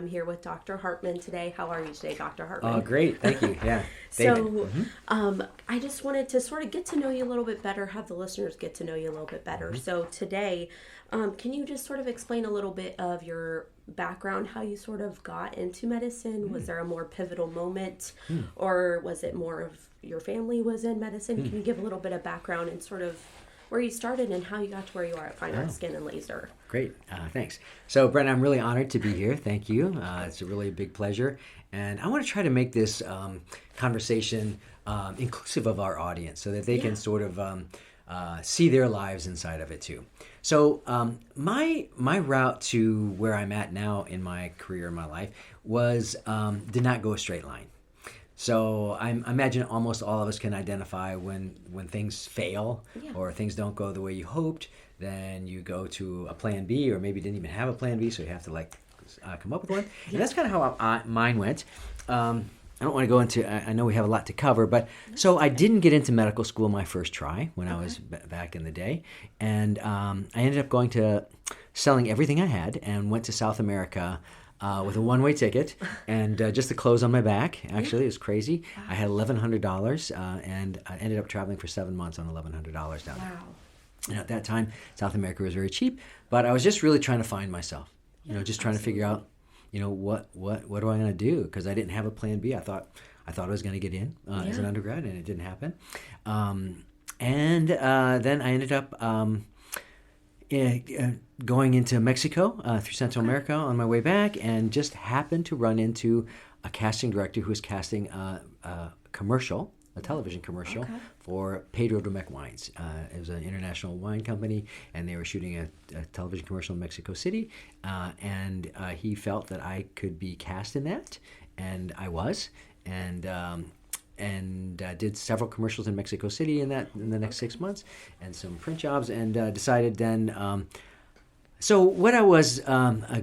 I'm here with Dr. Hartman today. How are you today, Dr. Hartman? Oh, great. Thank you. Yeah. So, I just wanted to sort of get to know you a little bit better, have the listeners get to know you a little bit better. So today, can you just sort of explain a little bit of your background, how you sort of got into medicine? Was there a more pivotal moment, or was it more of your family was in medicine? Can you give a little bit of background and sort of where you started and how you got to where you are at Fine Art Skin and Laser? Great. Thanks. So, Brent, I'm really honored to be here. Thank you. It's a really big pleasure. And I want to try to make this conversation inclusive of our audience so that they can sort of see their lives inside of it too. So my route to where I'm at now in my career, in my life, did not go a straight line. So I imagine almost all of us can identify when things fail or things don't go the way you hoped, then you go to a plan B, or maybe didn't even have a plan B, so you have to come up with one. And that's kind of how mine went. I don't want to go into, I know we have a lot to cover, but so I didn't get into medical school my first try when I was back in the day. And I ended up going to selling everything I had and went to South America with a one-way ticket and just the clothes on my back. Actually, it was crazy. I had $1,100 and I ended up traveling for 7 months on $1,100 down there. Wow. And at that time, South America was very cheap, but I was just really trying to find myself. Just trying to figure out, what am I going to do? Because I didn't have a plan B. I thought I was going to get in as an undergrad, and it didn't happen. And then I ended up going into Mexico through Central America on my way back, and just happened to run into a casting director who was casting a commercial, a television commercial for Pedro Domecq Wines. It was an international wine company, and they were shooting a television commercial in Mexico City, and he felt that I could be cast in that, and I was, and did several commercials in Mexico City in the next 6 months, and some print jobs, and decided then. So what I was and I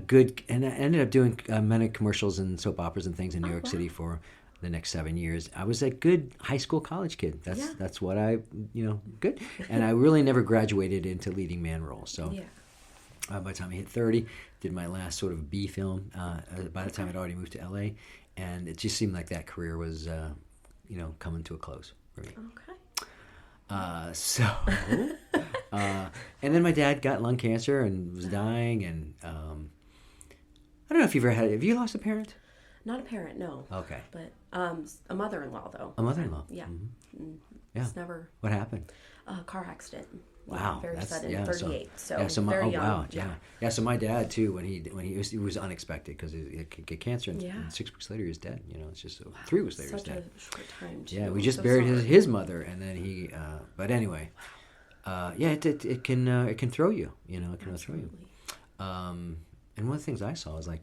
ended up doing many commercials and soap operas and things in New York City for the next 7 years. I was a good high school, college kid. That's what I, good. And I really never graduated into leading man roles. So by the time I hit 30, did my last sort of B film. By the time I'd already moved to LA, and it just seemed like that career was, coming to a close for me. And then my dad got lung cancer and was dying, and I don't know if have you lost a parent? Not a parent, no. Okay. But a mother-in-law, though. A mother-in-law? Yeah. Mm-hmm. It's never... What happened? A car accident. Wow. Very sudden, 38, so very young. Wow, yeah. So my dad, too, when he was unexpected, because he could get cancer, and 6 weeks later he was dead. It's just 3 weeks later he was dead. Such a short time, too. Yeah, we just buried his mother, and then he, but anyway, it can throw you, it can throw you. And one of the things I saw was like,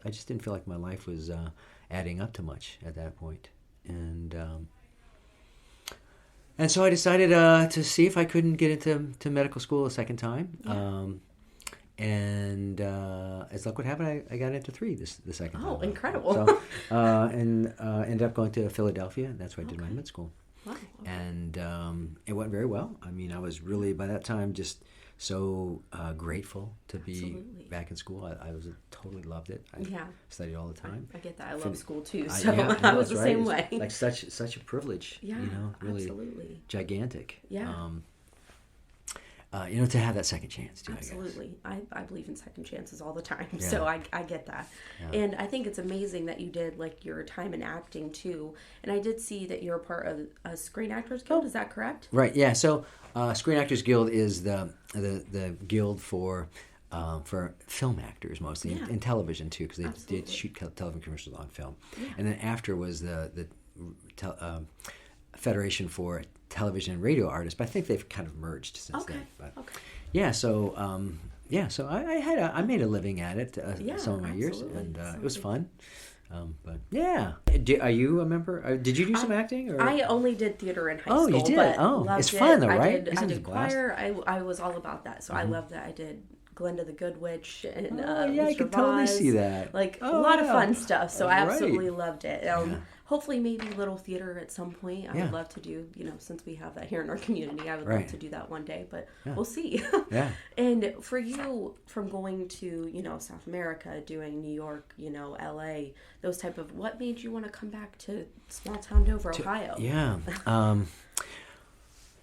I just didn't feel like my life was adding up to much at that point. And so I decided to see if I couldn't get into medical school a second time. And as luck would have it, I got into 3 the second time. Oh, incredible. So, ended up going to Philadelphia. That's where I did my med school. Wow. Okay. And it went very well. I mean, I was really, by that time, just so grateful to be back in school. I totally loved it. I studied all the time. I get that. I love school too, so I was the same way. Like such a privilege, really absolutely. Gigantic. Yeah. To have that second chance too. Absolutely. I believe in second chances all the time, so I get that. Yeah. And I think it's amazing that you did your time in acting too. And I did see that you're a part of a Screen Actors Guild, is that correct? Right, yeah. So Screen Actors Guild is the guild for film actors mostly, in television too, because they did shoot television commercials on film. Yeah. And then after was the Federation for Television and Radio Artists, but I think they've kind of merged since then. But, so I made a living at it some of my years, and it was fun. But yeah, are you a member? Did you do some acting? Or? I only did theater in high school. Oh, you did? But it's fun though, right? I did choir. I was all about that, so I loved that. I did Glinda the Good Witch and yeah, I Mr. could totally Voss. see that. Like a Oh, lot of yeah. fun stuff. So I Right. absolutely loved it. Yeah. Hopefully maybe little theater at some point. I Yeah. would love to do, since we have that here in our community, I would Right. love to do that one day, but Yeah. we'll see. Yeah. And for you, from going to, South America, doing New York, LA, those type of, what made you want to come back to small town Dover, Ohio? Yeah.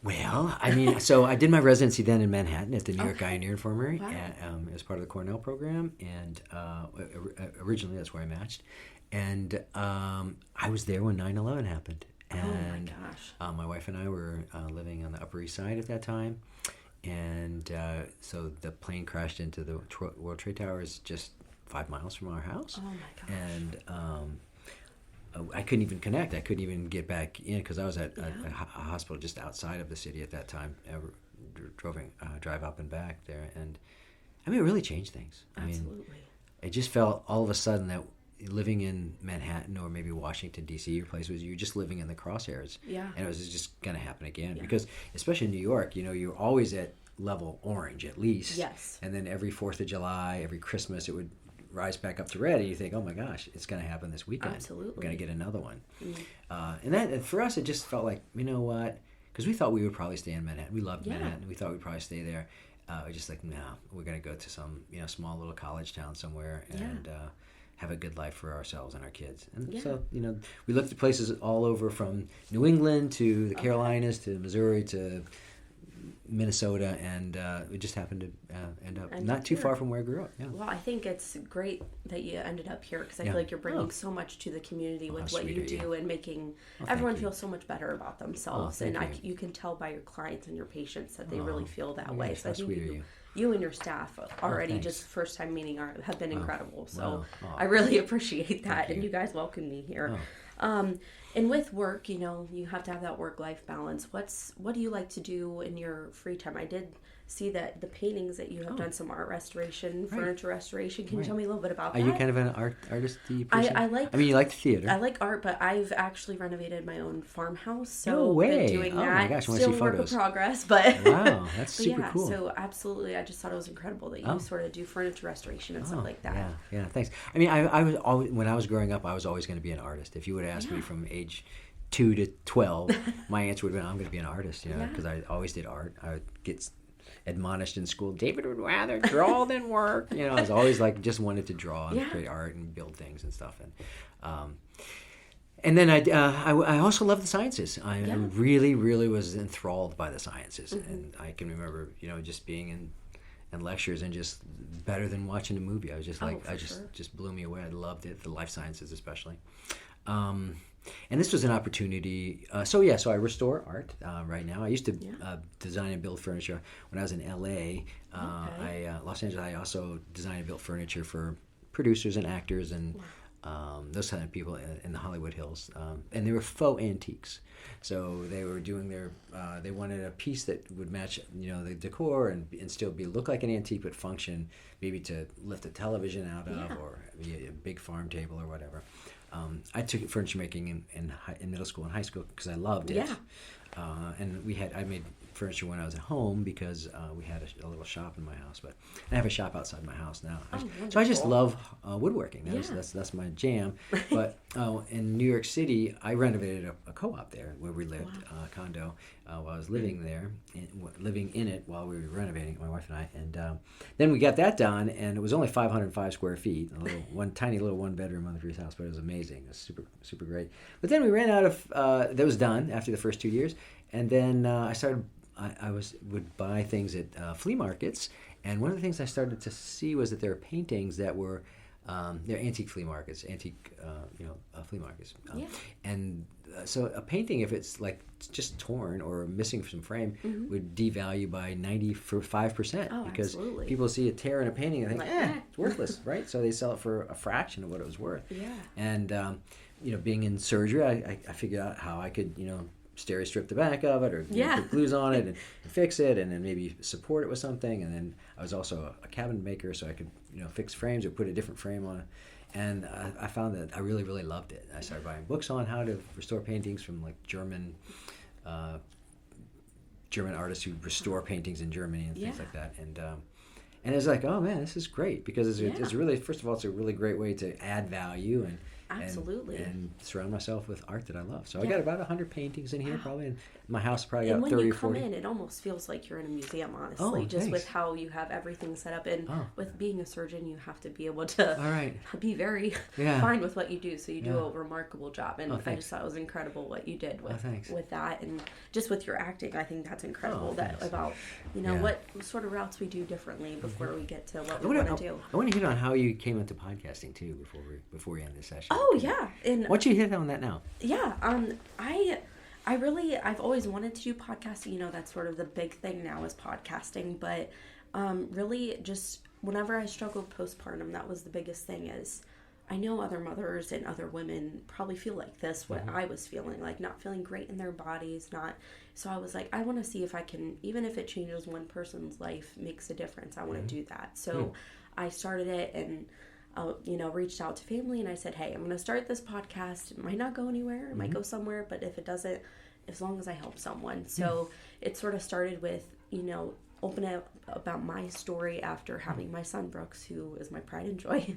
Well, I mean, so I did my residency then in Manhattan at the New York Eye and Ear Infirmary Wow. as part of the Cornell program, and originally that's where I matched. And I was there when 9/11 happened. And oh my gosh. my wife and I were living on the Upper East Side at that time. And so the plane crashed into the World Trade Towers just 5 miles from our house. Oh my gosh. And I couldn't even connect. I couldn't even get back in because I was at a hospital just outside of the city at that time. Drive up and back there. And I mean, it really changed things. Absolutely. I mean, it just felt all of a sudden that living in Manhattan or maybe Washington, D.C., your place was you're just living in the crosshairs. Yeah. And it was just going to happen again. Because especially in New York, you're always at level orange at least. Yes. And then every 4th of July, every Christmas, it would rise back up to red, and you think, oh my gosh, it's going to happen this weekend. Absolutely. We're going to get another one. And for us, it just felt like, you know what? Because we thought we would probably stay in Manhattan. We loved Manhattan. We thought we'd probably stay there. We're just like, no, we're going to go to some small little college town somewhere and have a good life for ourselves and our kids. And so, we looked at places all over from New England to the Carolinas to Missouri to Minnesota, and we just happened to end up not too far from where I grew up. Yeah. Well, I think it's great that you ended up here because I feel like you're bringing so much to the community with what you do and making everyone feel so much better about themselves. And you can tell by your clients and your patients that they really feel that way. So I think you and your staff already just first time meeting have been incredible. So I really appreciate that. And you guys welcomed me here. And with work, you have to have that work-life balance. What do you like to do in your free time? I did see that the paintings that you have done some art restoration, furniture restoration. Can you tell me a little bit about that? Are you kind of an artist-y person? I mean, you like the theater. I like art, but I've actually renovated my own farmhouse. So no way. Been doing oh that. My gosh, I want to Still see work photos. in progress, but wow, that's super yeah, cool. So absolutely, I just thought it was incredible that you sort of do furniture restoration and stuff like that. Yeah, thanks. I mean, I was always, when I was growing up, I was always going to be an artist. If you would have asked me from age 2 to 12, my answer would have been, I'm going to be an artist, because I always did art. I would get admonished in school, David would rather draw than work. I was always like, just wanted to draw and create art and build things and stuff. And then I also love the sciences. I really, really was enthralled by the sciences. And I can remember, just being in lectures and just better than watching a movie. I was just like, just blew me away. I loved it, the life sciences especially. And this was an opportunity. So I restore art right now. I used to design and build furniture when I was in LA. Los Angeles. I also designed and built furniture for producers and actors and those kind of people in the Hollywood Hills. And they were faux antiques. So they were doing they wanted a piece that would match, the decor and still look like an antique but function, maybe to lift a television out of or be a big farm table or whatever. I took furniture making in middle school and high school because I loved it. And I made furniture when I was at home because we had a little shop in my house, but I have a shop outside my house now. So I just love woodworking. That's my jam. But in New York City, I renovated a co-op there where we lived, a condo, while I was living there, living in it while we were renovating it, my wife and I. And then we got that done, and it was only 505 square feet, tiny little one-bedroom on the Freeze house, but it was amazing. It was super, super great. But then we ran out of, that was done after the first 2 years, and then I would buy things at flea markets, and one of the things I started to see was that there were paintings that were they're antique flea markets, flea markets, and so a painting, if it's like just torn or missing some frame, would devalue by 95% because people see a tear in a painting and think, it's worthless, right? So they sell it for a fraction of what it was worth. And being in surgery, I figured out how I could stereo strip the back of it or put glues on it and fix it and then maybe support it with something. And then I was also a cabinet maker, so I could fix frames or put a different frame on it. And I found that I really, really loved it. I started buying books on how to restore paintings from like German artists who restore paintings in Germany and things like that. And it's like, oh man, this is great because Yeah. it's really, first of all, it's a really great way to add value and Absolutely. and surround myself with art that I love. So I Yeah. got about 100 paintings in here, probably. In my house, probably And got when 30 you or come 40. in, it almost feels like you're in a museum, honestly, Oh, just thanks. with how you have everything set up. And Oh. with being a surgeon, you have to be able to All right. be very Yeah. fine with what you do. So you do Yeah. a remarkable job. And Oh, I thanks. just thought it was incredible what you did with, thanks. with that. And just with your acting, I think that's incredible. Oh, that thanks. about, you know, Yeah. what sort of routes we do differently before we get to what I we want want to do. to hit on how you came into podcasting too before we end this session. Oh, yeah. And Why don't you hit on that now? yeah, I've always wanted to do podcasting. You know, that's sort of the big thing now is podcasting. But really, just whenever I struggled postpartum, that was the biggest thing. Is I know other mothers and other women probably feel like this, what I was feeling, like not feeling great in their bodies, not. So I was like, I want to see if I can, even if it changes one person's life, makes a difference. I want to do that. So I started it and. You know, reached out to family and I said, hey, I'm going to start this podcast. It might not go anywhere. It might go somewhere, but if it doesn't, as long as I help someone. So it sort of started with, you know, opening up about my story after having my son Brooks, who is my pride and joy.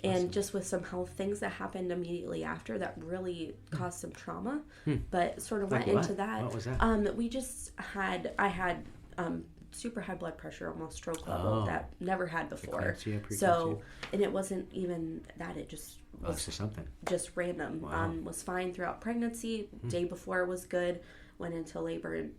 And just with some health things that happened immediately after that really caused some trauma, but sort of Like went what? into that. What was that? I had super high blood pressure, almost stroke level, that never had before. Preeclampsia. So, and it wasn't even that, it just was Something. just random. Wow. Was fine throughout pregnancy. Day before was good. Went into labor and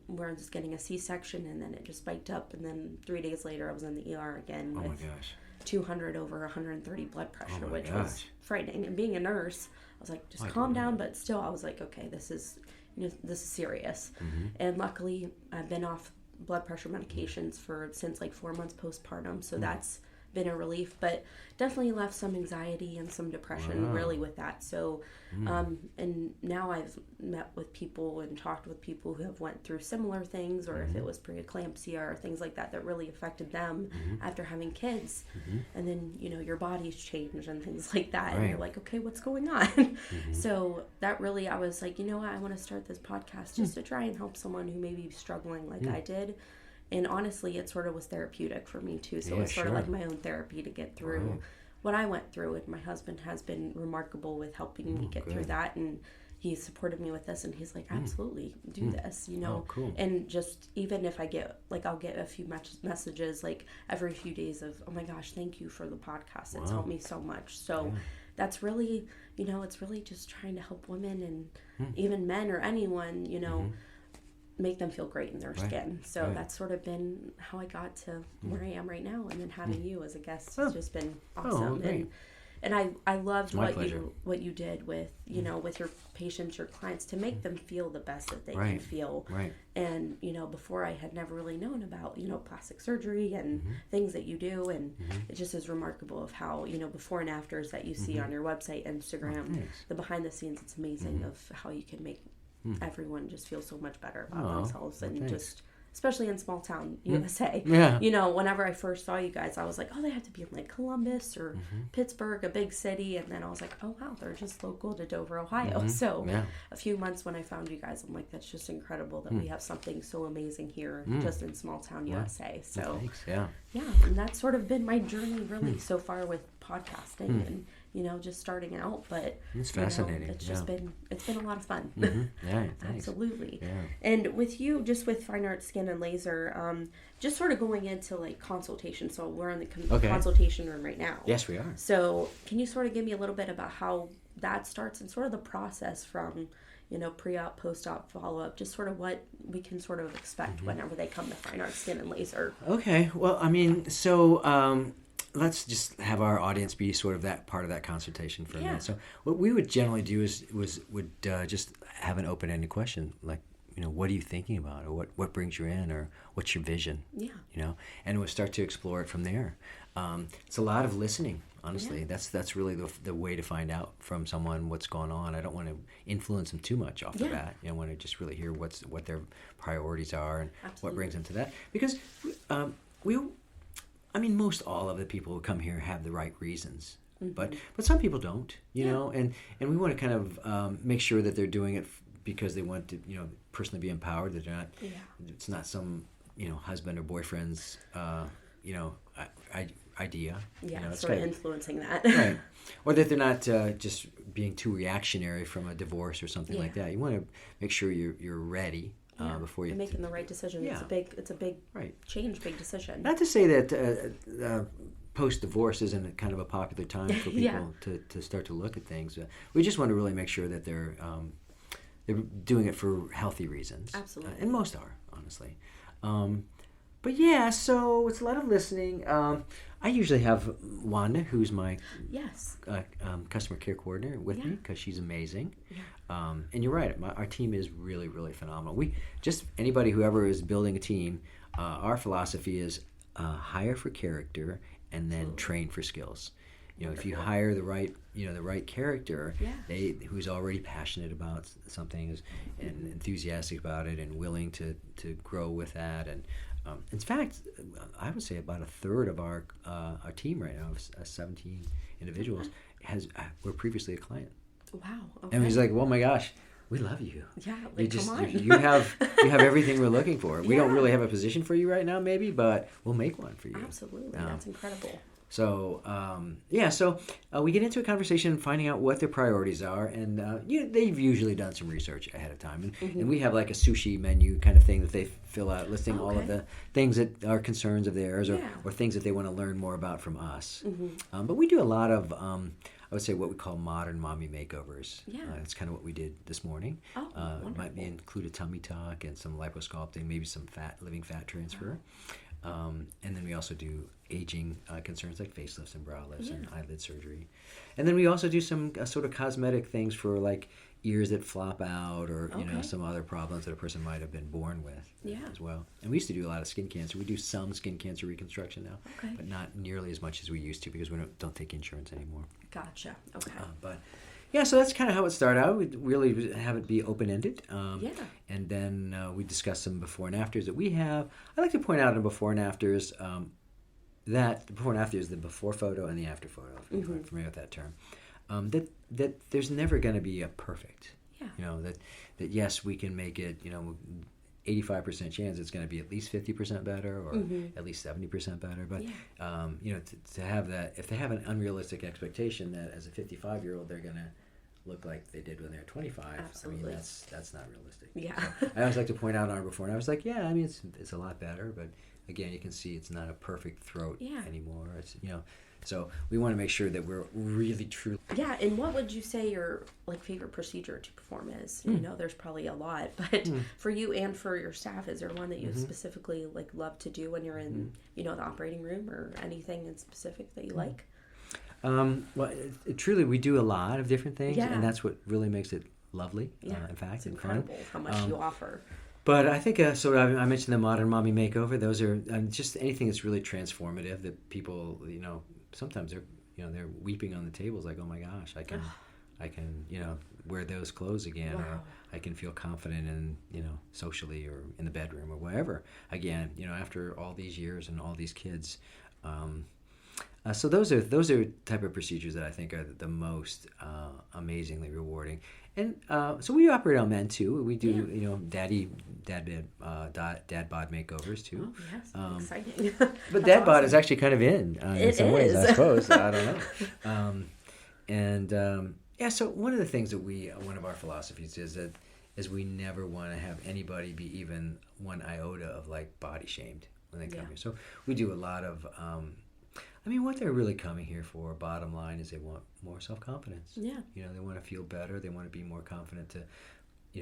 where I was getting a C-section, and then it just spiked up. And then 3 days later, I was in the ER again Oh my with gosh. 200 over 130 blood pressure, my which was gosh. frightening. And being a nurse, I was like, just calm down. But still, I was like, okay, this is serious. And luckily, I've been off blood pressure medications since like 4 months postpartum, so that's been a relief, but definitely left some anxiety and some depression really with that. So and now I've met with people and talked with people who have went through similar things, or if it was preeclampsia or things like that really affected them after having kids. And then, you know, your body's changed and things like that, and you're like, okay, what's going on? So that really, I was like, you know what, I want to start this podcast just to try and help someone who may be struggling like I did. And honestly, it sort of was therapeutic for me too. So it was sort of like my own therapy to get through what I went through. And my husband has been remarkable with helping me get through that. And he supported me with this. And he's like, absolutely, do this, you know. Oh, cool. And just even if I get, like, I'll get a few messages like every few days of, oh my gosh, thank you for the podcast. It's helped me so much. So that's really, you know, it's really just trying to help women and even men or anyone, you know, make them feel great in their skin. So that's sort of been how I got to where I am right now. And then having you as a guest has just been awesome. Great. And I loved pleasure. what you did with, you know, with your patients, your clients, to make them feel the best that they can feel. Right. And, you know, before I had never really known about, you know, plastic surgery and things that you do. And it just is remarkable of how, you know, before and afters that you see on your website, Instagram, the behind the scenes, it's amazing of how you can make everyone just feel so much better about themselves. And just, especially in small town USA. Yeah. You know, whenever I first saw you guys, I was like, oh, they have to be in like Columbus or Pittsburgh, a big city. And then I was like, oh, wow, they're just local to Dover, Ohio. So a few months when I found you guys, I'm like, that's just incredible that we have something so amazing here just in small town USA. So Thanks. yeah, and that's sort of been my journey really so far with podcasting and, you know, just starting out. But It's fascinating. You know, it's just been a lot of fun. Yeah, thanks. Absolutely. Yeah. And with you, just with Fine Art Skin and Laser, just sort of going into like consultation. So we're in the consultation room right now. Yes, we are. So can you sort of give me a little bit about how that starts and sort of the process from, you know, pre-op, post-op, follow-up, just sort of what we can sort of expect whenever they come to Fine Art Skin and Laser. Okay. Well, I mean, so let's just have our audience be sort of that part of that consultation for a minute. So what we would generally do would just have an open-ended question, like, you know, what are you thinking about, or what brings you in, or what's your vision? Yeah. You know, and we'll start to explore it from there. It's a lot of listening, honestly. Yeah. That's really the way to find out from someone what's going on. I don't want to influence them too much off the bat. You know, I want to just really hear what their priorities are and what brings them to that. Because most all of the people who come here have the right reasons. But some people don't, you know, and we want to kind of make sure that they're doing it because they want to, you know, personally be empowered, that they're not, it's not some husband or boyfriend's idea. Yeah, It's sort of gotta influencing that. right, or that they're not just being too reactionary from a divorce or something like Yeah. that. You want to make sure you're ready before you and making the right decision. Yeah. It's a big right. change, big decision. Not to say that post-divorce isn't kind of a popular time for people Yeah. to start to look at things. We just want to really make sure that they're doing it for healthy reasons. Absolutely. And most are, honestly. But yeah, so it's a lot of listening. I usually have Wanda, who's my Yes. customer care coordinator, with me because she's amazing. Yeah. And you're right, our team is really, really phenomenal. Anybody who ever is building a team, our philosophy is hire for character and then train for skills. If you hire the right character, who's already passionate about something and enthusiastic about it and willing to grow with that, and in fact, I would say about a third of our team right now, of 17 individuals, were previously a client. Wow. Okay. And he's like, "Oh my gosh, we love you. Yeah, like, come on. You have everything we're looking for. We don't really have a position for you right now, maybe, but we'll make one for you." Absolutely. That's incredible. So, we get into a conversation finding out what their priorities are, and they've usually done some research ahead of time. And we have like a sushi menu kind of thing that they fill out, listing all of the things that are concerns of theirs or things that they want to learn more about from us. But we do a lot of, I would say, what we call modern mommy makeovers. Yeah. That's kind of what we did this morning. Oh, it might include a tummy tuck and some liposculpting, maybe some living fat transfer. And then we also do aging concerns like facelifts and brow lifts and eyelid surgery. And then we also do some sort of cosmetic things for like ears that flop out or some other problems that a person might have been born with as well. And we used to do a lot of skin cancer. We do some skin cancer reconstruction now, but not nearly as much as we used to because we don't take insurance anymore. Gotcha. Okay. So that's kind of how it started out. We really have it be open-ended. And then we discuss some before and afters that we have. I like to point out in before and afters that the before and after is the before photo and the after photo, if you're familiar with that term. That there's never going to be a perfect. Yeah. That yes, we can make it, 85% chance it's going to be at least 50% better or at least 70% better. But, to have that, if they have an unrealistic expectation that as a 55-year-old they're going to look like they did when they're 25, Absolutely. I mean, that's not realistic. Yeah. So I always like to point out on our before, and I was like, it's a lot better. But, again, you can see it's not a perfect throat anymore. It's, so we want to make sure that we're really true. Yeah, and what would you say your favorite procedure to perform is? There's probably a lot, but for you and for your staff, is there one that you specifically love to do when you're in the operating room, or anything in specific that you like? Truly, we do a lot of different things, and that's what really makes it lovely. Yeah, in fact, it's and incredible fun. how much you offer. But I think, so I mentioned the Modern Mommy Makeover. Those are just anything that's really transformative that people, sometimes they're weeping on the tables like, oh my gosh, I can wear those clothes again, or I can feel confident in, socially or in the bedroom or wherever again, after all these years and all these kids. So those are type of procedures that I think are the most amazingly rewarding. And so we operate on men too. We do dad bod makeovers too. Oh, yes, exciting. But dad bod is actually kind of in some ways, I suppose. I don't know. So one of the things that one of our philosophies is we never want to have anybody be even one iota of body shamed when they come here. So we do a lot of. What they're really coming here for, bottom line, is they want more self-confidence. Yeah. They want to feel better. They want to be more confident to,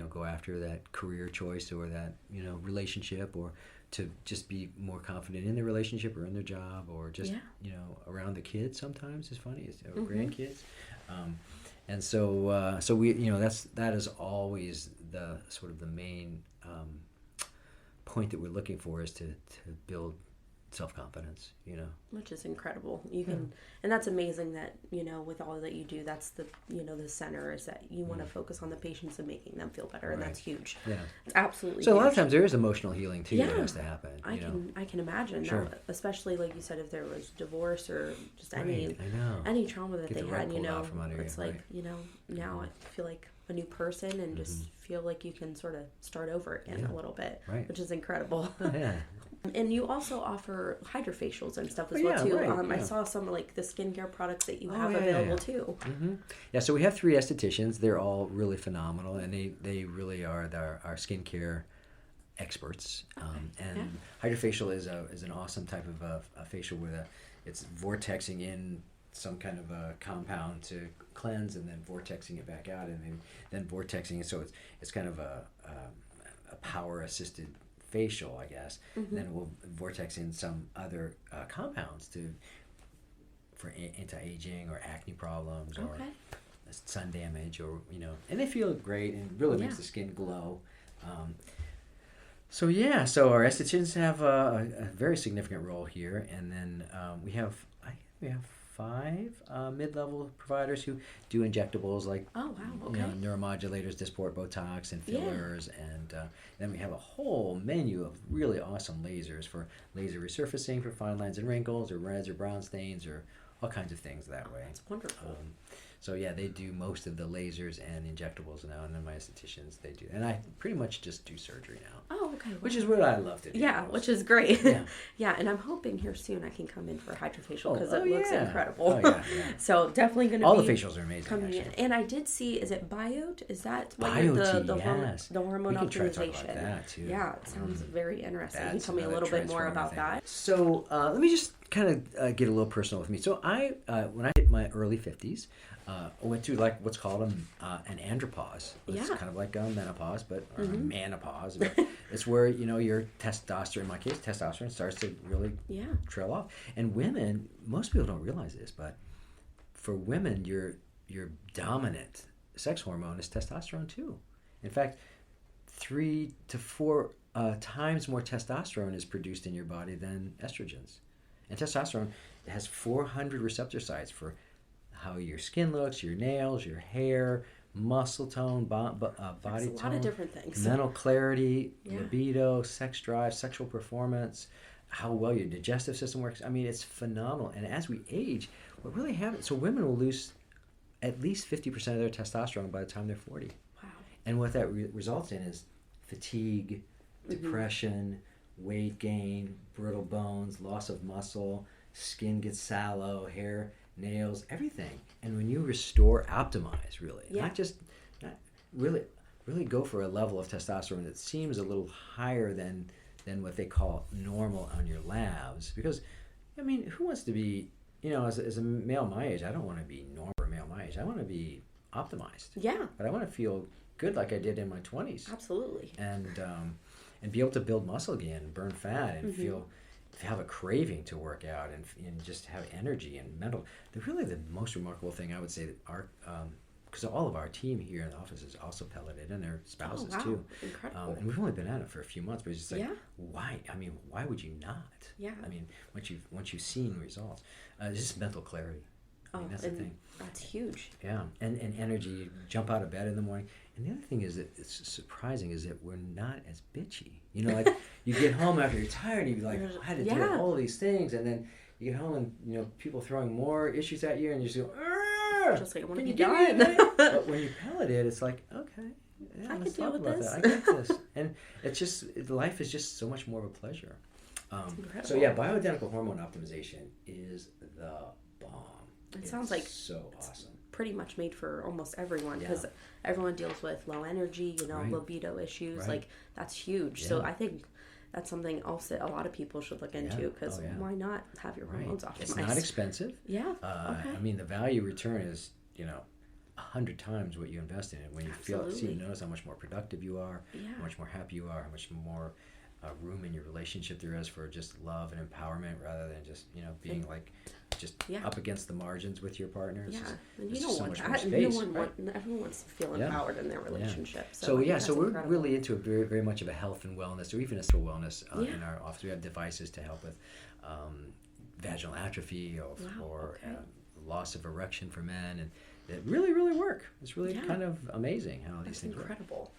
go after that career choice or that, relationship, or to just be more confident in their relationship or in their job, or just, around the kids sometimes is funny, or grandkids. And so we, that is always the sort of the main point that we're looking for, is to build self-confidence, which is incredible. You can, and that's amazing that with all that you do, that's the the center, is that you want to focus on the patients and making them feel better, and that's huge. It's absolutely so huge. A lot of times there is emotional healing too that has to happen. I can imagine. Sure. Now, especially like you said, if there was divorce or just any trauma that they had, it's like now I feel like a new person and just feel like you can sort of start over again a little bit, which is incredible. Yeah. And you also offer hydrofacials and stuff as well too. Right, I saw some like the skincare products that you have available too. Yeah, so we have 3 estheticians. They're all really phenomenal, and they really are our skincare experts. And hydrofacial is an awesome type of a facial where it's vortexing in some kind of a compound to cleanse, and then vortexing it back out, and then vortexing it. So it's kind of a power assisted facial, I guess. And then we'll vortex in some other compounds for anti-aging or acne problems or sun damage, or and they feel great and really makes the skin glow. So our estheticians have a very significant role here, and then we have 5 mid-level providers who do injectables like neuromodulators, Dysport, Botox, and fillers, and then we have a whole menu of really awesome lasers for laser resurfacing for fine lines and wrinkles, or reds or brown stains, or all kinds of things that way. That's wonderful. So they do most of the lasers and injectables now, and then my estheticians, they do. And I pretty much just do surgery now. Oh, okay. Which is what I love to do. Yeah, most. which is great. Yeah. Yeah, and I'm hoping here soon I can come in for a hydrofacial because it looks incredible. Oh, yeah. So definitely going to be... All the facials are amazing, coming actually. in. And I did see, is it Biote? Is that what Biote, the hormone we can optimization? try to talk about that, too. Yeah, it sounds very interesting. Can you That's tell me a another little bit more about transformative that? So let me just kind of get a little personal with me. So I, when I hit my early 50s, I went through like what's called an andropause. It's kind of like a menopause, or a menopause. But it's where your testosterone, in my case, testosterone starts to really trail off. And women, most people don't realize this, but for women, your dominant sex hormone is testosterone too. In fact, 3 to 4 times more testosterone is produced in your body than estrogens. And testosterone has 400 receptor sites for how your skin looks, your nails, your hair, muscle tone, body tone, a lot of different things. mental clarity, libido, sex drive, sexual performance, how well your digestive system works. I mean, it's phenomenal. And as we age, what really happens, so women will lose at least 50% of their testosterone by the time they're 40. Wow. And what that results in is fatigue, depression, weight gain, brittle bones, loss of muscle, skin gets sallow, hair, nails, everything. And when you restore, optimize, really, not really go for a level of testosterone that seems a little higher than what they call normal on your labs. Because, I mean, who wants to be, as a male my age, I don't want to be normal for a male my age. I want to be optimized. Yeah. But I want to feel good like I did in my 20s. Absolutely. And be able to build muscle again, and burn fat, and have a craving to work out, and just have energy and mental. The most remarkable thing I would say that because all of our team here in the office is also pelleted, and their spouses too. Incredible. And we've only been at it for a few months, but it's just like, Yeah. why? I mean, why would you not? Yeah. I mean, once you've seen results, it's just mental clarity. I mean, that's the thing. That's huge. Yeah, and energy. You jump out of bed in the morning. And the other thing is that it's surprising is that we're not as bitchy. You know, like you get home after you're tired and you're like, I had to do all these things, and then you get home and people throwing more issues at you, and you just go, just like I want to can be you done. But when you pellet it, it's like, okay, I can let's deal talk with about this. that. I get this, and it's just life is just so much more of a pleasure. So bioidentical hormone optimization is the bomb. It sounds like so awesome. Pretty much made for almost everyone because everyone deals with low energy, libido issues. Like that's huge. So I think that's something else that a lot of people should look into because why not have your hormones optimized? It's not expensive. Yeah. I mean, the value return is 100 times what you invest in it. When you notice how much more productive you are, how much more happy you are, how much more room in your relationship there is for just love and empowerment rather than just being up against the margins with your partner. And you don't want that. Everyone wants to feel empowered in their relationship. So we're incredible. really into very, very much of a health and wellness, or even a physical wellness in our office. We have devices to help with vaginal atrophy or loss of erection for men, and it really, really work. It's really kind of amazing how these things incredible. work.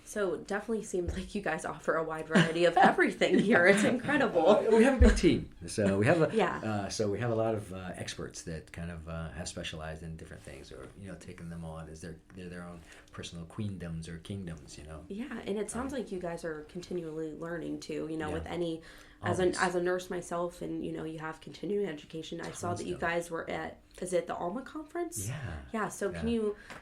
So it definitely seems like you guys offer a wide variety of everything here. It's incredible. We have a big team, so we have Yeah. so we have a lot of experts that kind of have specialized in different things, or taken them on as their own personal queendoms or kingdoms. Yeah, and it sounds like you guys are continually learning too. Yeah. With any as a nurse myself, and you have continuing education. I saw that you guys were at, is it the Alma conference? Yeah. Yeah. So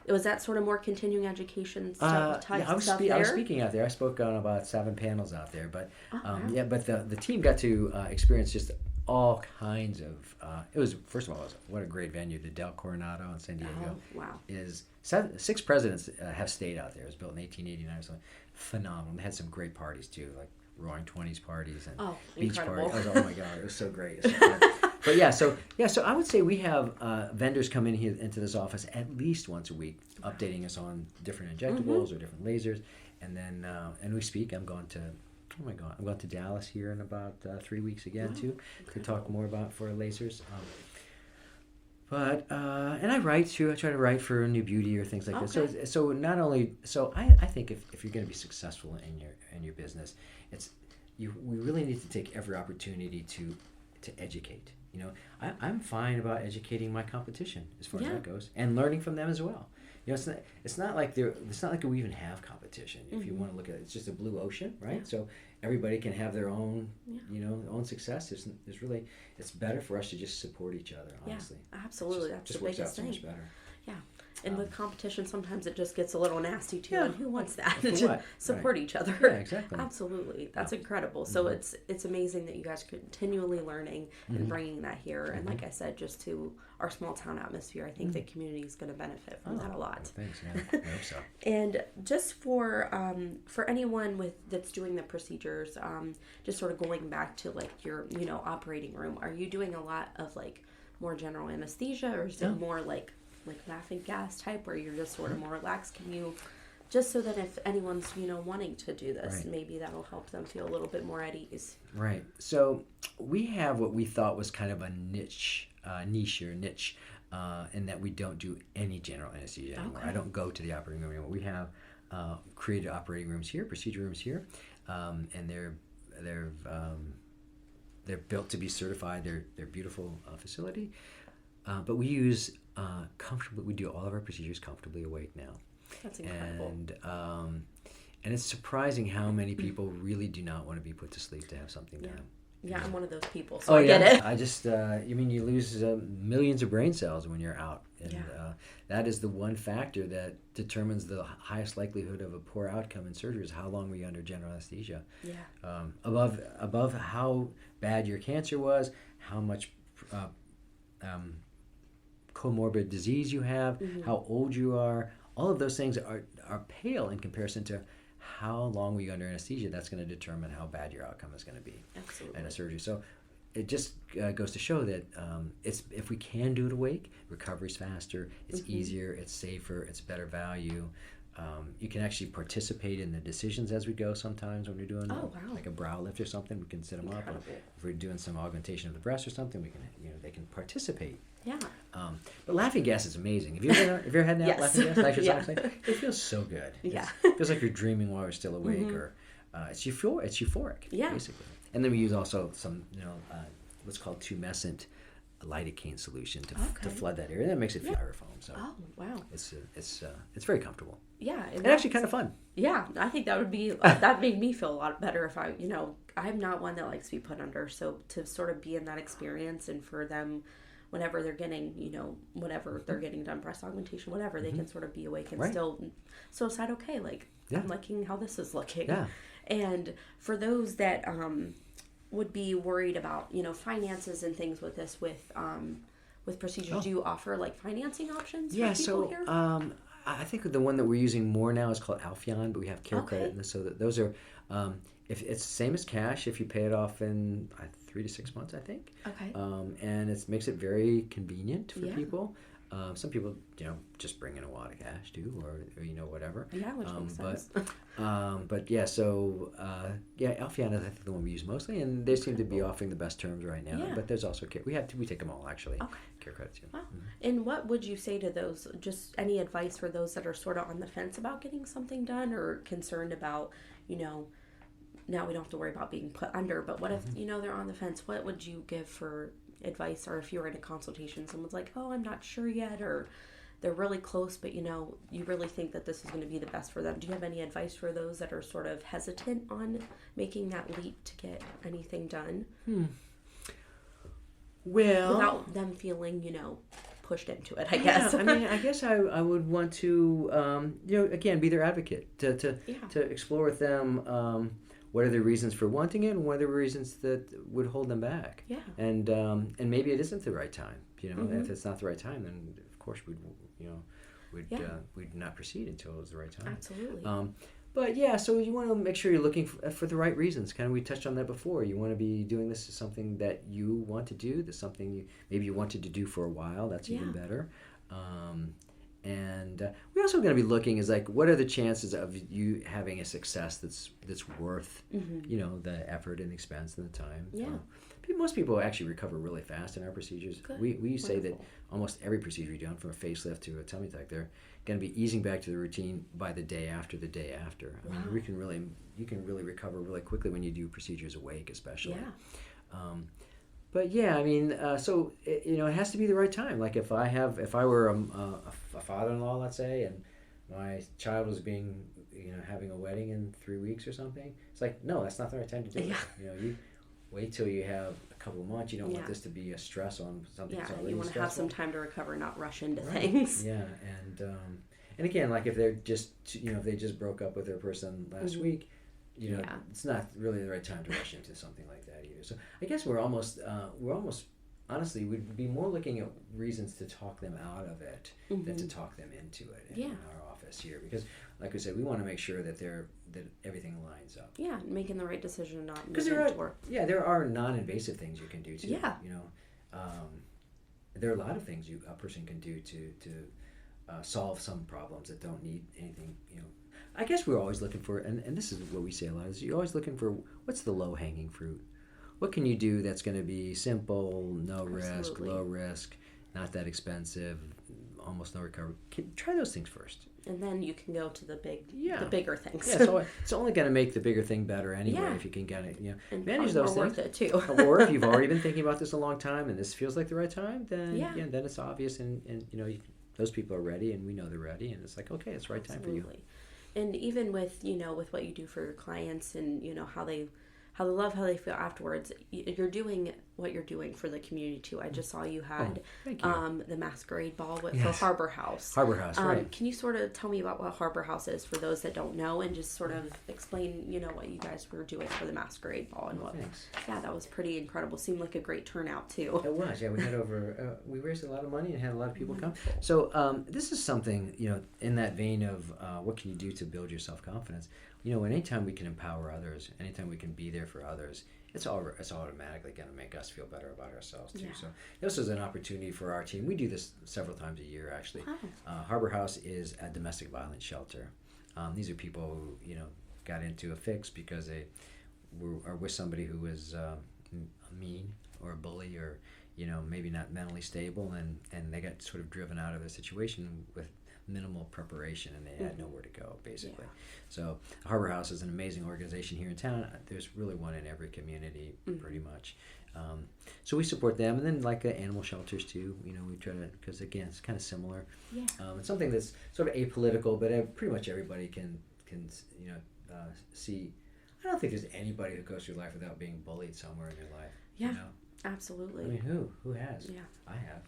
was that sort of more continuing education stuff? I was speaking out there. I spoke on about 7 panels out there, but but the team got to experience just all kinds of. It was, first of all, what a great venue. The Del Coronado in San Diego. Oh, wow. Is 6 presidents have stayed out there. It was built in 1889 or something. Phenomenal. They had some great parties too, like Roaring Twenties parties and beach incredible. parties. Oh my God, it was so great. It was so fun. But so I would say we have vendors come in here into this office at least once a week, updating us on different injectables or different lasers, and then and we speak. I'm going to Dallas here in about 3 weeks again too, to talk more about for lasers. And I write too. I try to write for New Beauty or things like that. So not only I think if you're going to be successful in your business, we really need to take every opportunity to educate. I'm fine about educating my competition as far as that goes, and learning from them as well. It's not like we even have competition. If you want to look at it, it's just a blue ocean, right? Yeah. So everybody can have their own, own success. It's better for us to just support each other, honestly. Yeah, absolutely. That's just the works biggest out so thing. much better. Yeah. And with competition, sometimes it just gets a little nasty too. Yeah. And who wants that? For what? Support each other. Yeah, exactly. Absolutely. That's incredible. So it's amazing that you guys are continually learning and bringing that here. And like I said, just to our small town atmosphere, I think the community is going to benefit from that a lot. Well, thanks. Yeah, I hope so. And just for anyone that's doing the procedures, just sort of going back to like your operating room, are you doing a lot of like more general anesthesia, or is it more like laughing gas type, where you're just sort of more relaxed? Can you, just so that if anyone's wanting to do this, maybe that'll help them feel a little bit more at ease. Right. So we have what we thought was kind of a niche, in that we don't do any general anesthesia anymore. I don't go to the operating room anymore. We have created operating rooms here, procedure rooms here, and they're built to be certified. They're beautiful facility, but we use comfortably. We do all of our procedures comfortably awake now. That's incredible. And it's surprising how many people really do not want to be put to sleep to have something done. Yeah, I'm one of those people, so I get it. I just, you lose millions of brain cells when you're out. And that is the one factor that determines the highest likelihood of a poor outcome in surgery, is how long were you under general anesthesia. Yeah. Above how bad your cancer was, how much comorbid disease you have, how old you are, all of those things are pale in comparison to how long were you under anesthesia. That's going to determine how bad your outcome is going to be. Absolutely. In a surgery. So it just goes to show that if we can do it awake, recovery's faster, it's easier, it's safer, it's better value. You can actually participate in the decisions as we go sometimes when we're doing like a brow lift or something. We can sit them up. Or if we're doing some augmentation of the breast or something, we can they can participate. Yeah. But laughing gas is amazing. Have you ever had that laughing gas? Nitrous oxide? It feels so good. Yeah. It feels like you're dreaming while you're still awake, or it's euphoric. Yeah. Basically. And then we use also some what's called tumescent lidocaine solution to flood that area. And that makes it feel styrofoam. So it's very comfortable. Yeah, and actually kind of fun. Yeah, I think that would be that made me feel a lot better if I'm not one that likes to be put under, so to sort of be in that experience, and for them, whenever they're getting whatever they're getting done, breast augmentation, whatever, they can sort of be awake and still decide, okay, like I'm liking how this is looking. Yeah. And for those that would be worried about finances and things with this, with procedures, do you offer like financing options for people here? I think the one that we're using more now is called Alphion, but we have care credit, and so that those are if it's the same as cash if you pay it off in 3 to 6 months, I think. Okay. And it makes it very convenient for people. Some people, just bring in a wad of cash too, or whatever. Yeah, which makes sense. But yeah, so Alfiana's I think the one we use mostly, and they seem to be offering the best terms right now. Yeah. But there's also we take them all actually. Okay. Care credit too. Wow. And what would you say to those? Just any advice for those that are sort of on the fence about getting something done, or concerned about, now we don't have to worry about being put under, but what if, they're on the fence? What would you give for advice? Or if you were in a consultation, someone's like, oh, I'm not sure yet, or they're really close, but you really think that this is going to be the best for them. Do you have any advice for those that are sort of hesitant on making that leap to get anything done? Well, without them feeling, pushed into it, I guess. I guess I would want to, again, be their advocate, to explore with them what are the reasons for wanting it, and what are the reasons that would hold them back. Yeah. And maybe it isn't the right time. If it's not the right time, then of course we'd not proceed until it was the right time. Absolutely. But yeah, so you want to make sure you're looking for the right reasons. Kind of, we touched on that before. You want to be doing this as something that you want to do. That's something maybe you wanted to do for a while. That's even better. And we're also going to be looking is like, what are the chances of you having a success that's worth, the effort and expense and the time. Yeah. Most people actually recover really fast in our procedures. Good. We say that almost every procedure you've done, from a facelift to a tummy tuck, they're going to be easing back to the routine by the day after the day after. I mean, you can really recover really quickly when you do procedures awake, especially. Yeah. But yeah, I mean, so it has to be the right time. Like if I were a father-in-law, let's say, and my child was having a wedding in 3 weeks or something, it's like, no, that's not the right time to do it. You wait till you have a couple of months. You don't want this to be a stress on something that's already you want to have some stressful. time to recover, not rush into things. Yeah, and again, like if they're just if they just broke up with their person last week, it's not really the right time to rush into something like that either. So I guess we're almost honestly, we'd be more looking at reasons to talk them out of it than to talk them into it in our office here, because like we said, we want to make sure that everything lines up. Yeah, making the right decision, not because there are non-invasive things you can do too. Yeah. There are a lot of things a person can do to solve some problems that don't need anything. I guess we're always looking for, and this is what we say a lot, is you're always looking for what's the low-hanging fruit. What can you do that's going to be simple, no risk, low risk, not that expensive, almost no recovery? Try those things first. And then you can go to the bigger things. Yeah, so it's only going to make the bigger thing better anyway if you can get it. And manage those things. Worth it too. Or if you've already been thinking about this a long time and this feels like the right time, then then it's obvious, and those people are ready, and we know they're ready, and it's like, okay, it's the right time for you. And even with with what you do for your clients, and how they love how they feel afterwards, you're doing what you're doing for the community too. I just saw you had the masquerade ball for Harbor House. Harbor House, right. Can you sort of tell me about what Harbor House is for those that don't know, and just sort of explain, what you guys were doing for the masquerade ball and what? Thanks. Yeah, that was pretty incredible. Seemed like a great turnout too. It was. Yeah, we had we raised a lot of money and had a lot of people come. So this is something, in that vein of what can you do to build your self-confidence. Anytime we can empower others, anytime we can be there for others, it's automatically going to make us feel better about ourselves too. So this is an opportunity for our team. We do this several times a year, actually. Harbor House is a domestic violence shelter. These are people who got into a fix because they are with somebody who was mean or a bully, or maybe not mentally stable, and they got sort of driven out of a situation with minimal preparation, and they had nowhere to go, basically. So Harbor House is an amazing organization here in town. There's really one in every community, pretty much. So we support them, and then like animal shelters too. We try to, because again, it's kind of similar. It's something that's sort of apolitical, but pretty much everybody can see. I don't think there's anybody who goes through life without being bullied somewhere in their life. Yeah, absolutely. I mean, who has? Yeah, I have.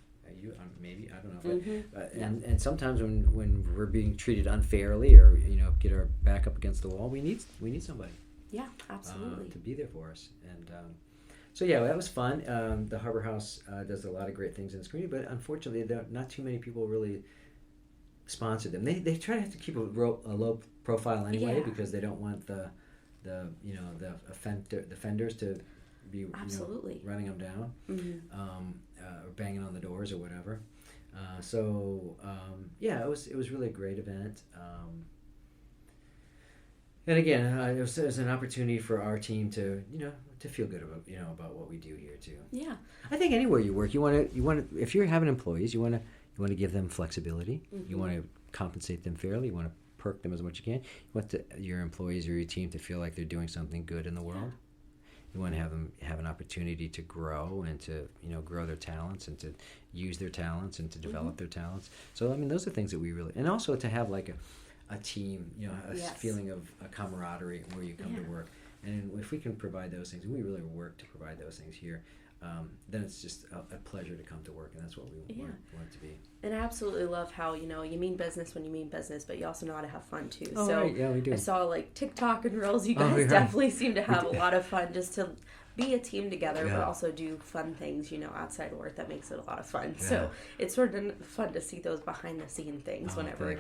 You maybe, I don't know, but and sometimes when we're being treated unfairly, or get our back up against the wall, we need somebody. Yeah, absolutely. To be there for us, and so that was fun. The Harbor House does a lot of great things in this community, but unfortunately, not too many people really sponsor them. They try to keep a low profile anyway, because they don't want the offenders to be absolutely running them down, or banging on the doors or whatever. Yeah, it was really a great event. And again, it was an opportunity for our team to to feel good about about what we do here too. Yeah. I think anywhere you work, you want to if you're having employees, you want to give them flexibility. You want to compensate them fairly. You want to perk them as much as you can. You want your employees or your team to feel like they're doing something good in the world. You want to have them have an opportunity to grow and to grow their talents and to use their talents and to develop their talents. So I mean, those are things that we really, and also to have like a team, a feeling of a camaraderie where you come to work. And if we can provide those things, and we really work to provide those things here, then it's just a pleasure to come to work, and that's what we want it to be. And I absolutely love how, you mean business when you mean business, but you also know how to have fun too. Oh, so right. Yeah, we do. I saw like TikTok and Reels. You guys definitely seem to have a lot of fun just to be a team together, but also do fun things, outside of work. That makes it a lot of fun. Yeah. So it's sort of fun to see those behind the scene things whenever.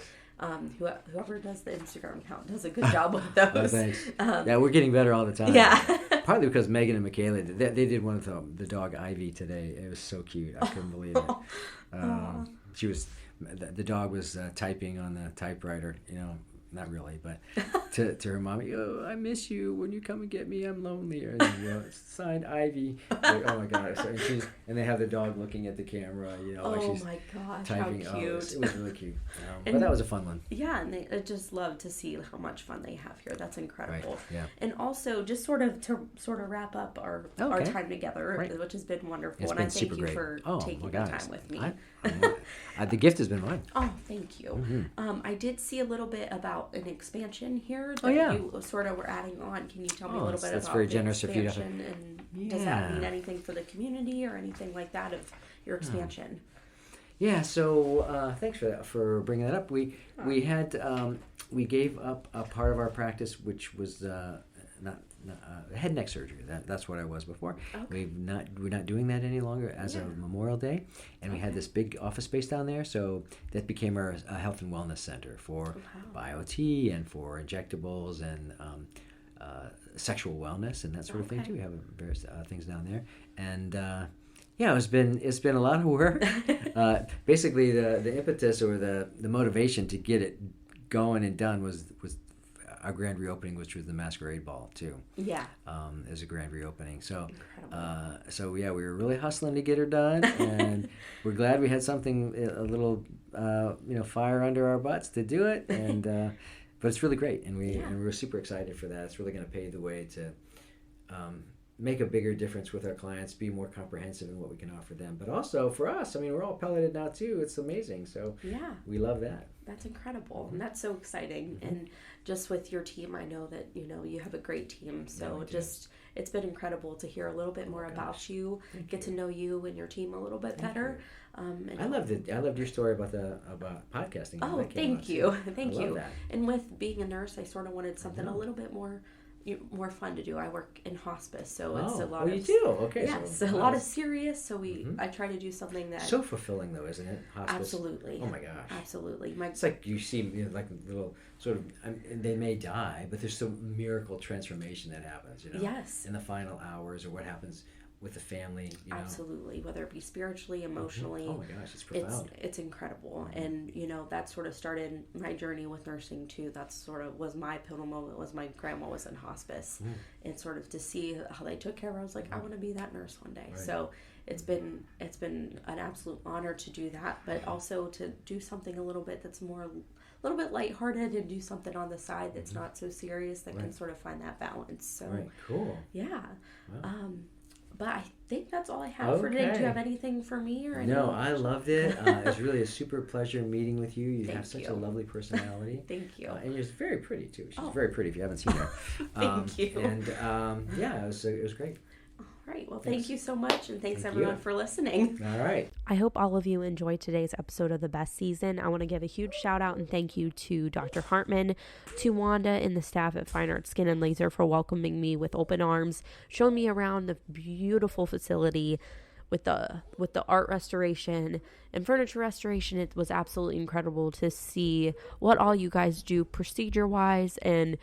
Whoever does the Instagram account does a good job with those. Oh, thanks. Yeah, we're getting better all the time. Yeah. Partly because Megan and Michaela, they did one of the dog Ivy today. It was so cute. I couldn't believe it. She was, the dog was typing on the typewriter, not really, but to her mommy, I miss you. When you come and get me, I'm lonely. And signed Ivy. Like, oh my God. So, and they have the dog looking at the camera, like she's my gosh, typing. how cute. It was really cute. But that was a fun one. Yeah, and I just love to see how much fun they have here. That's incredible. Right. Yeah. And also, just sort of wrap up our time together, which has been wonderful. It's and been I thank you great. for taking the time with me. The gift has been mine. Oh, thank you. I did see a little bit about an expansion here that you sort of were adding on. Can you tell me a little bit about very the generous expansion? And does that mean anything for the community or anything like that of your expansion? Yeah, so thanks for bringing that up. We had we gave up a part of our practice, which was not head and neck surgery. That's what I was before. Okay. We're not doing that any longer as of Memorial Day, and we had this big office space down there. So that became our health and wellness center for BioT and for injectables and sexual wellness and that sort of thing too. We have various things down there, and it's been a lot of work. Basically, the impetus or the motivation to get it going and done was our grand reopening, which was the Masquerade Ball too. Yeah. As a grand reopening. So, we were really hustling to get her done, and we're glad we had something a little, fire under our butts to do it, and but it's really great, and we were super excited for that. It's really going to pave the way to make a bigger difference with our clients, be more comprehensive in what we can offer them, but also for us. I mean, we're all pelleted now too. It's amazing. So we love that. That's incredible, and that's so exciting. And just with your team, I know that you have a great team. So it's been incredible to hear a little bit more about you, get to know you and your team a little bit better. I loved your story about podcasting. Oh, thank you. That. And with being a nurse, I sort of wanted something a little bit more fun to do. I work in hospice, so it's a lot of... you do? Okay. Yes, a lot of serious, so I try to do something that... So fulfilling, though, isn't it? Hospice. Absolutely. Oh, my gosh. Absolutely. It's like you see, like little sort of... they may die, but there's some miracle transformation that happens, Yes. In the final hours, or what happens with the family, Absolutely, whether it be spiritually, emotionally. Oh my gosh, it's profound. It's incredible, and that sort of started my journey with nursing too. That sort of was my pivotal moment. Was my grandma was in hospice, and sort of to see how they took care of her. I was like, I want to be that nurse one day. Right. So it's been an absolute honor to do that, but also to do something a little bit that's more. A little bit lighthearted and do something on the side that's not so serious that can sort of find that balance. So cool. Yeah. Wow. But I think that's all I have for today. Do you have anything for me or anything? No, I loved it. It was really a super pleasure meeting with you. You have such a lovely personality. Thank you. And you're very pretty too. She's very pretty if you haven't seen her. Thank you. And it was great. All right. Well, thank you so much, and thanks everyone for listening. All right. I hope all of you enjoyed today's episode of The Best Season. I want to give a huge shout out and thank you to Dr. Hartman, to Wanda and the staff at Fine Art Skin and Laser for welcoming me with open arms, showing me around the beautiful facility with the art restoration and furniture restoration. It was absolutely incredible to see what all you guys do procedure-wise and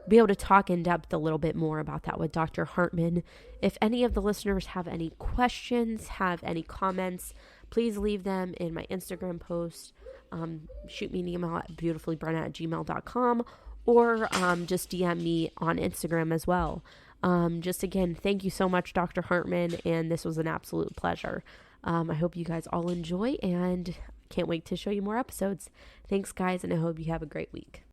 be able to talk in depth a little bit more about that with Dr. Hartman. If any of the listeners have any questions, have any comments, please leave them in my Instagram post. Shoot me an email at beautifullybrenda@gmail.com, or just DM me on Instagram as well. Just again, thank you so much, Dr. Hartman, and this was an absolute pleasure. I hope you guys all enjoy, and can't wait to show you more episodes. Thanks, guys, and I hope you have a great week.